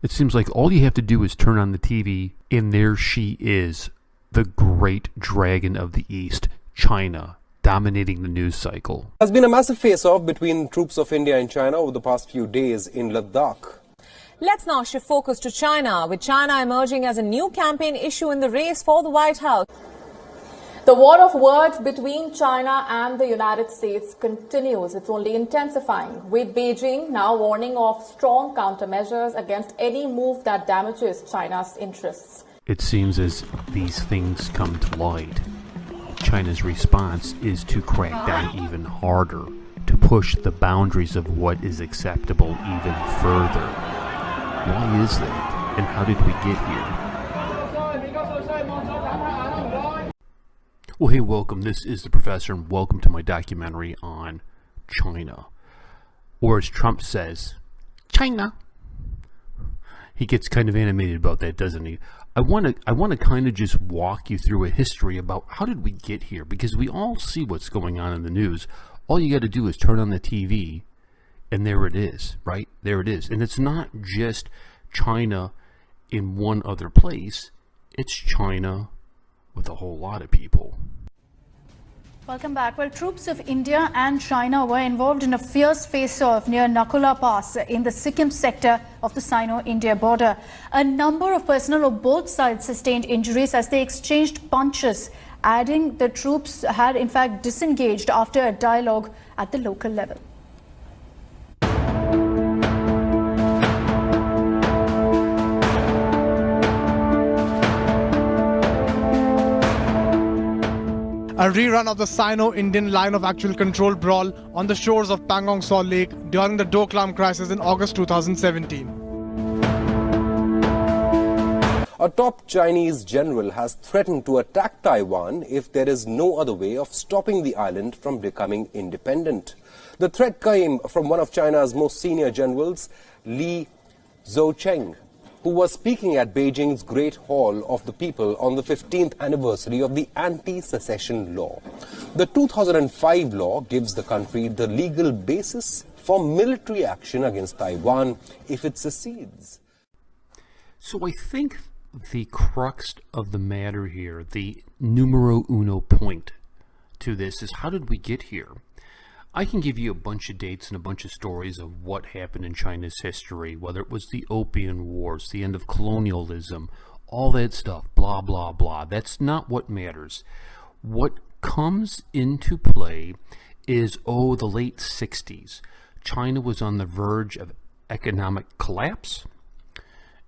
It seems like all you have to do is turn on the TV, and there she is, the great dragon of the East, China, dominating the news cycle. There has been a massive face-off between troops of India and China over the past few days in Ladakh. Let's now shift focus to China, with China emerging as a new campaign issue in the race for the White House. The war of words between China and the United States continues. It's only intensifying, with Beijing now warning of strong countermeasures against any move that damages China's interests. It seems as these things come to light, China's response is to crack down even harder, to push the boundaries of what is acceptable even further. Why is that? And how did we get here? Well, hey, welcome. This is the Professor, and welcome to my documentary on China. Or as Trump says, China. He gets kind of animated about that, doesn't he? I want to kind of just walk you through a history about how did we get here, because we all see what's going on in the news. All you got to do is turn on the TV, and there it is, right? There it is. And it's not just China in one other place. It's China with a whole lot of people. Welcome back. Well, troops of India and China were involved in a fierce face-off near Nakula Pass in the Sikkim sector of the Sino-India border. A number of personnel of both sides sustained injuries as they exchanged punches, adding the troops had in fact disengaged after a dialogue at the local level. A rerun of the Sino-Indian line of actual control brawl on the shores of Pangong Salt Lake during the Doklam crisis in August 2017. A top Chinese general has threatened to attack Taiwan if there is no other way of stopping the island from becoming independent. The threat came from one of China's most senior generals, Li Zhoucheng, who was speaking at Beijing's Great Hall of the People on the 15th anniversary of the anti-secession law. The 2005 law gives the country the legal basis for military action against Taiwan if it secedes. So I think the crux of the matter here, the numero uno point to this, is how did we get here? I can give you a bunch of dates and a bunch of stories of what happened in China's history, whether it was the Opium Wars, the end of colonialism, all that stuff, blah, blah, blah. That's not what matters. What comes into play is, the late 60s. China was on the verge of economic collapse,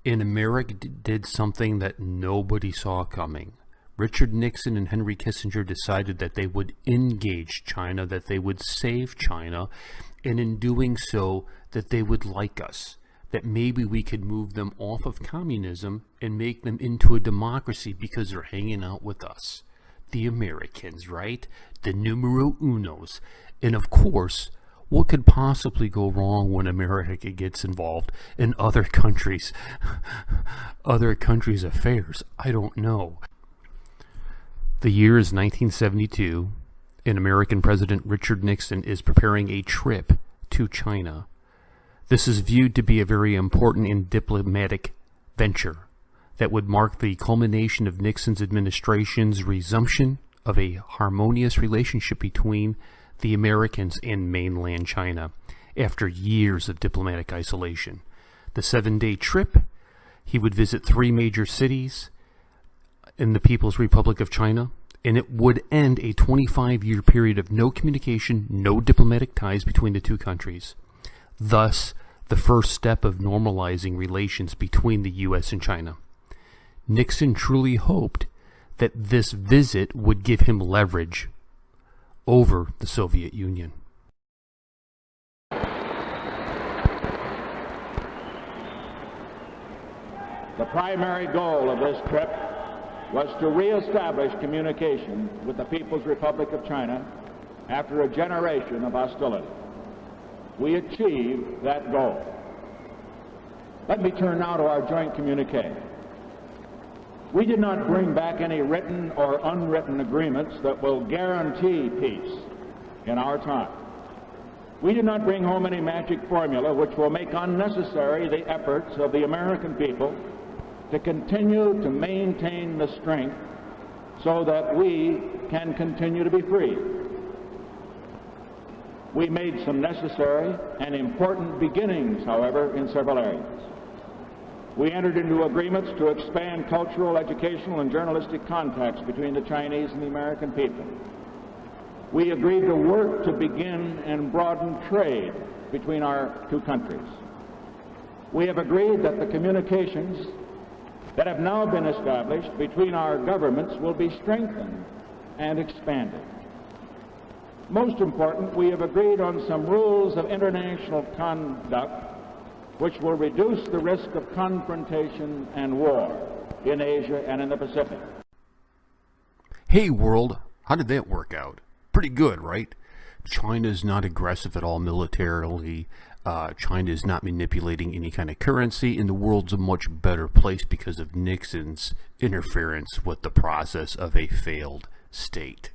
and America did something that nobody saw coming. Richard Nixon and Henry Kissinger decided that they would engage China, that they would save China, and in doing so, that they would like us, that maybe we could move them off of communism and make them into a democracy because they're hanging out with us. The Americans, right? The numero unos. And of course, what could possibly go wrong when America gets involved in other countries' affairs? I don't know. The year is 1972, and American President Richard Nixon is preparing a trip to China. This is viewed to be a very important and diplomatic venture that would mark the culmination of Nixon's administration's resumption of a harmonious relationship between the Americans and mainland China after years of diplomatic isolation. The 7-day trip, he would visit 3 major cities in the People's Republic of China, and it would end a 25-year period of no communication, no diplomatic ties between the two countries. Thus, the first step of normalizing relations between the U.S. and China. Nixon truly hoped that this visit would give him leverage over the Soviet Union. The primary goal of this trip was to reestablish communication with the People's Republic of China after a generation of hostility. We achieved that goal. Let me turn now to our joint communique. We did not bring back any written or unwritten agreements that will guarantee peace in our time. We did not bring home any magic formula which will make unnecessary the efforts of the American people to continue to maintain the strength so that we can continue to be free. We made some necessary and important beginnings, however, in several areas. We entered into agreements to expand cultural, educational, and journalistic contacts between the Chinese and the American people. We agreed to work to begin and broaden trade between our two countries. We have agreed that the communications that have now been established between our governments will be strengthened and expanded. Most important, we have agreed on some rules of international conduct which will reduce the risk of confrontation and war in Asia and in the Pacific. Hey world, how did that work out? Pretty good, right? China's not aggressive at all militarily. China is not manipulating any kind of currency, and the world's a much better place because of Nixon's interference with the process of a failed state.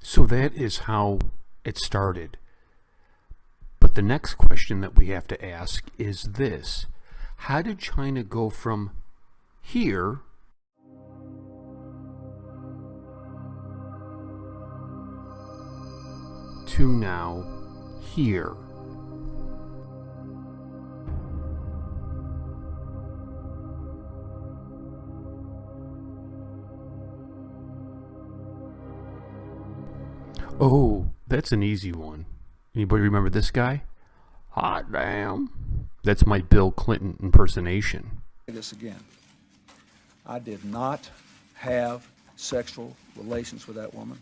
So that is how it started. But the next question that we have to ask is this: how did China go from here to now here? Oh, that's an easy one. Anybody remember this guy? Hot damn. That's my Bill Clinton impersonation. This again. I did not have sexual relations with that woman.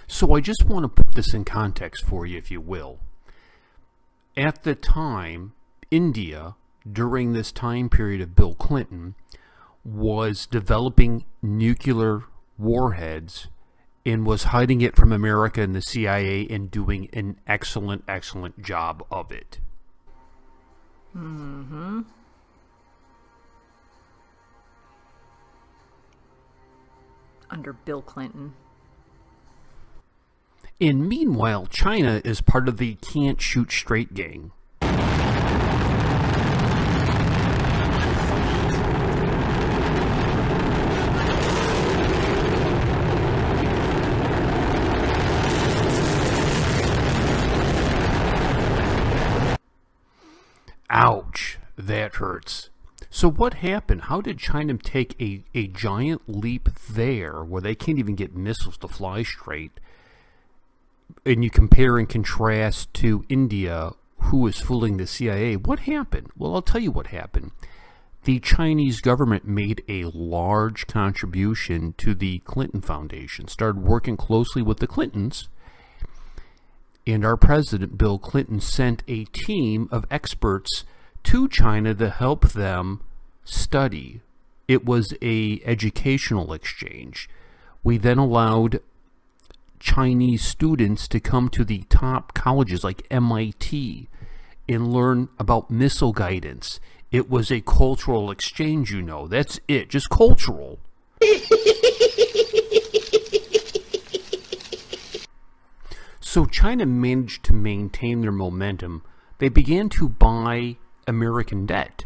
So I just want to put this in context for you, if you will. At the time, India, during this time period of Bill Clinton, was developing nuclear warheads and was hiding it from America and the CIA and doing an excellent, excellent job of it. Mm-hmm. Under Bill Clinton. And meanwhile, China is part of the Can't Shoot Straight gang. Ouch, that hurts. So what happened? How did China take a giant leap there where they can't even get missiles to fly straight? And you compare and contrast to India, who is fooling the CIA. What happened? Well, I'll tell you what happened. The Chinese government made a large contribution to the Clinton Foundation, started working closely with the Clintons, and our president, Bill Clinton, sent a team of experts to China to help them study. It was an educational exchange. We then allowed Chinese students to come to the top colleges like MIT and learn about missile guidance. It was a cultural exchange, you know. That's it, just cultural. So China managed to maintain their momentum. They began to buy American debt,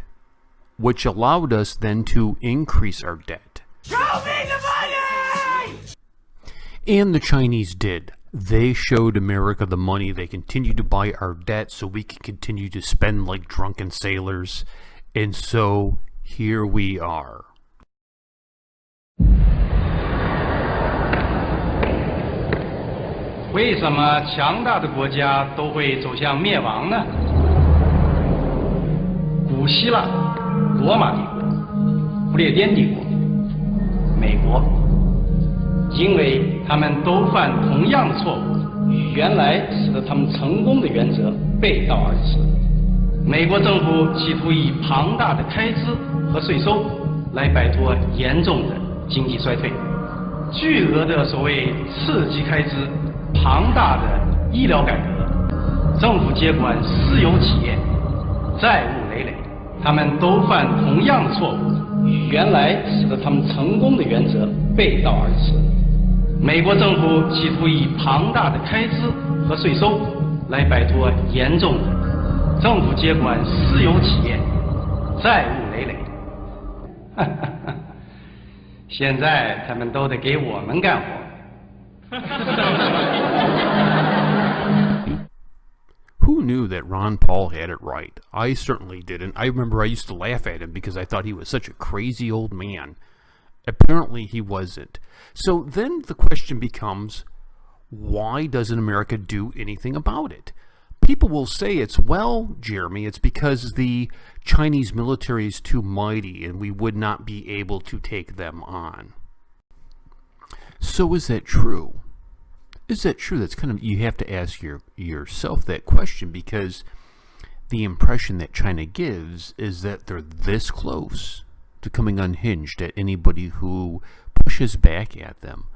which allowed us then to increase our debt. Show me the money! And the Chinese did. They showed America the money. They continued to buy our debt so we could continue to spend like drunken sailors. And so here we are. Why 什么强大的国家都会走向灭亡呢？古希腊、罗马帝国、不列颠帝国、美国，因为他们都犯同样的错误，与原来使得他们成功的原则背道而驰。美国政府企图以庞大的开支和税收来摆脱严重的经济衰退，巨额的所谓刺激开支。 庞大的医疗改革，政府接管私有企业，债务累累，他们都犯同样的错误，与原来使得他们成功的原则背道而驰。美国政府企图以庞大的开支和税收来摆脱严重的政府接管私有企业，债务累累。现在他们都得给我们干活。Who knew that Ron Paul had it right? I certainly didn't. I remember I used to laugh at him because I thought he was such a crazy old man. Apparently he wasn't. So then the question becomes, why doesn't America do anything about it? People will say it's, well, Jeremy, it's because the Chinese military is too mighty and we would not be able to take them on. So is that true? Is that true? That's kind of, you have to ask yourself that question, because the impression that China gives is that they're this close to coming unhinged at anybody who pushes back at them.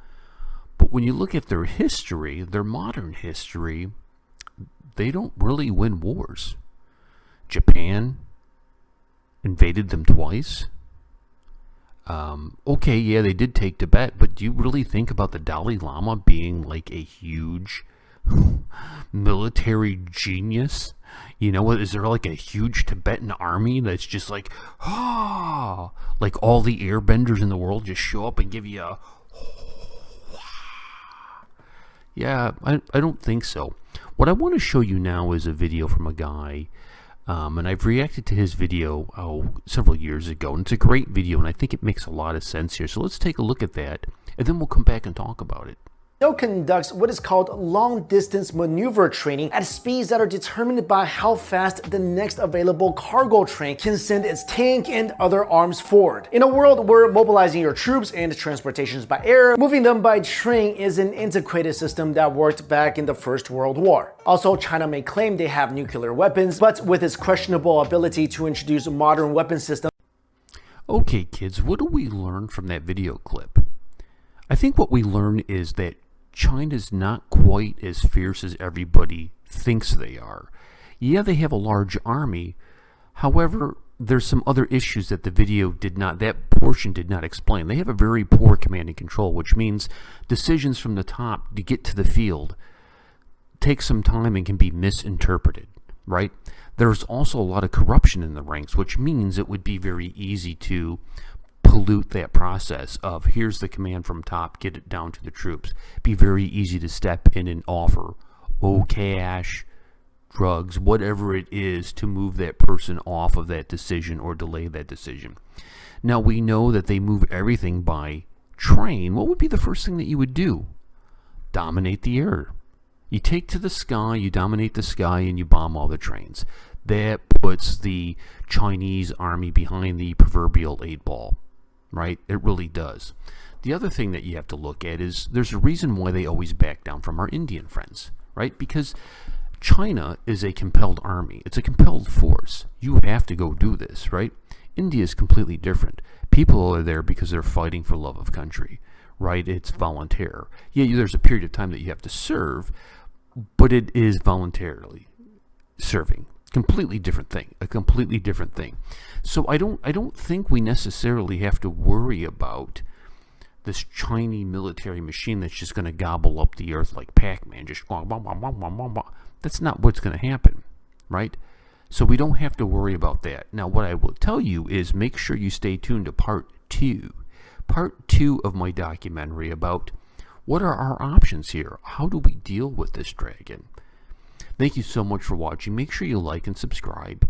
But when you look at their history, their modern history, they don't really win wars. Japan invaded them twice. Okay, yeah, they did take Tibet, but do you really think about the Dalai Lama being like a huge military genius? You know, is there like a huge Tibetan army that's just like, like all the airbenders in the world just show up and give you a, yeah, I don't think so. What I want to show you now is a video from a guy, and I've reacted to his video several years ago, and it's a great video, and I think it makes a lot of sense here. So let's take a look at that, and then we'll come back and talk about it. Conducts what is called long-distance maneuver training at speeds that are determined by how fast the next available cargo train can send its tank and other arms forward. In a world where mobilizing your troops and transportations by air, moving them by train is an antiquated system that worked back in the First World War. Also, China may claim they have nuclear weapons, but with its questionable ability to introduce modern weapon systems. Okay, kids, what do we learn from that video clip? I think what we learn is that China's not quite as fierce as everybody thinks they are. Yeah, they have a large army. However, there's some other issues that the video that portion did not explain. They have a very poor command and control, which means decisions from the top to get to the field take some time and can be misinterpreted, right? There's also a lot of corruption in the ranks, which means it would be very easy to pollute that process of here's the command from top, get it down to the troops. Be very easy to step in and offer cash, drugs, whatever it is to move that person off of that decision or delay that decision. Now we know that they move everything by train. What would be the first thing that you would do? Dominate the air. You take to the sky, you dominate the sky, and you bomb all the trains. That puts the Chinese army behind the proverbial 8-ball. Right? It really does. The other thing that you have to look at is there's a reason why they always back down from our Indian friends, right? Because China is a compelled army. It's a compelled force. You have to go do this, right? India is completely different. People are there because they're fighting for love of country, right? It's volunteer. Yeah, there's a period of time that you have to serve, but it is voluntarily serving. Completely different thing. A completely different thing. So I don't think we necessarily have to worry about this Chinese military machine that's just going to gobble up the earth like Pac-Man. Just that's not what's going to happen, right? So we don't have to worry about that. Now, what I will tell you is make sure you stay tuned to part 2. Part 2 of my documentary about what are our options here? How do we deal with this dragon? Thank you so much for watching. Make sure you like and subscribe.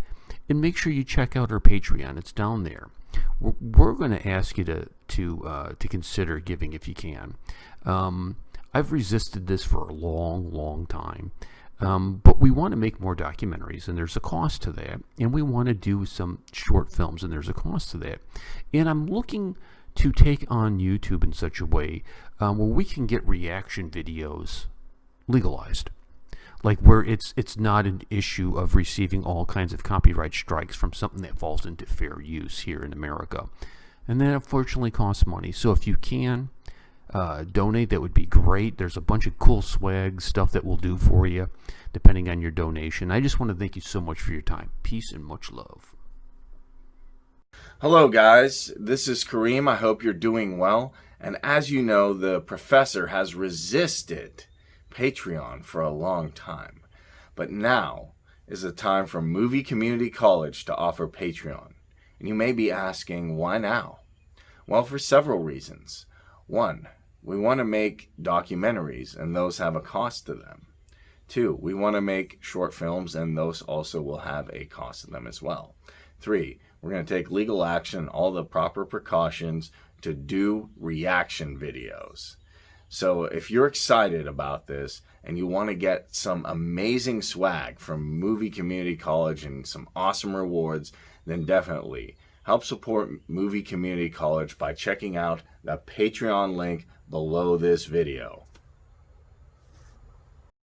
And make sure you check out our Patreon. It's down there. We're going to ask you to consider giving if you can. I've resisted this for a long, long time. But we want to make more documentaries, and there's a cost to that. And we want to do some short films, and there's a cost to that. And I'm looking to take on YouTube in such a way where we can get reaction videos legalized. Like where it's not an issue of receiving all kinds of copyright strikes from something that falls into fair use here in America. And that unfortunately costs money. So if you can donate, that would be great. There's a bunch of cool swag stuff that we'll do for you depending on your donation. I just want to thank you so much for your time. Peace and much love. Hello guys, this is Kareem. I hope you're doing well. And as you know, the professor has resisted Patreon for a long time. But now is the time for Movie Community College to offer Patreon. And you may be asking, why now? Well, for several reasons. One, we want to make documentaries, and those have a cost to them. Two, we want to make short films, and those also will have a cost to them as well. Three, we're going to take legal action, all the proper precautions to do reaction videos. So if you're excited about this and you want to get some amazing swag from Movie Community College and some awesome rewards, then definitely help support Movie Community College by checking out the Patreon link below this video.